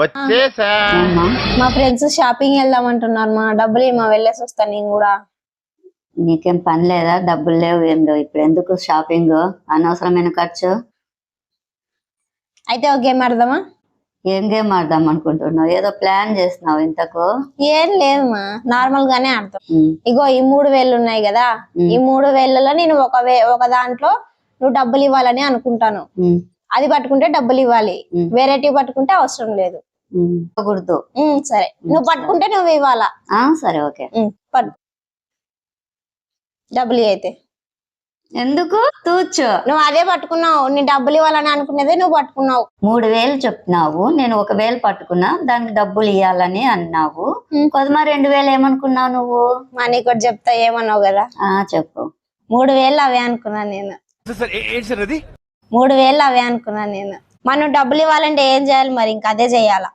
వచ్చేసా. మా friends shopping వెళ్దాం అంటున్నారు, మా డబ్బులు మా వెళ్ళేసి వస్తాను నేను కూడా. నీకేం పని లేదా? డబ్బులు లేవు, ఏం లేవు. ఇప్పుడు ఎందుకు షాపింగ్? అనవసరమైన ఖర్చు. అయితే ఒక గేమ్ ఆడదామా? ఏం గేమ్ ఆడదాం అనుకుంటున్నావు? ఏదో ప్లాన్ చేస్తున్నావు ఇంతకు? ఏం లేదు మా, నార్మల్ గానే ఆడతాం. ఇగో ఈ 3,000 ఉన్నాయి కదా, ఈ 3,000లో నేను ఒక దాంట్లో నువ్వు డబ్బులు ఇవ్వాలని అనుకుంటాను. అది పట్టుకుంటే డబ్బులు ఇవ్వాలి, వేరేటి పట్టుకుంటే అవసరం లేదు. గుర్తు. సరే, నువ్వు పట్టుకుంటే నువ్వు ఇవ్వాలా? సరే, ఓకే. పట్టు డబ్బులు. అయితే ఎందుకు తూచు? నువ్వు అదే పట్టుకున్నావు, నీ డబ్బులు ఇవ్వాలని అనుకునేదే నువ్వు పట్టుకున్నావు. 3,000 చెప్తున్నావు, నేను 1,000 పట్టుకున్నా, దానికి డబ్బులు ఇవ్వాలని అన్నావు. కొద్దిమా 2,000 ఏమనుకున్నావు నువ్వు? మా నీకు ఒకటి చెప్తా, ఏమన్నావు కదా? చెప్పు. 3,000 అవే అనుకున్నాను నేను. 3,000 అవే అనుకున్నాను నేను. మనం డబ్బులు ఇవ్వాలంటే ఏం చేయాలి మరి? ఇంకా అదే చెయ్యాలా?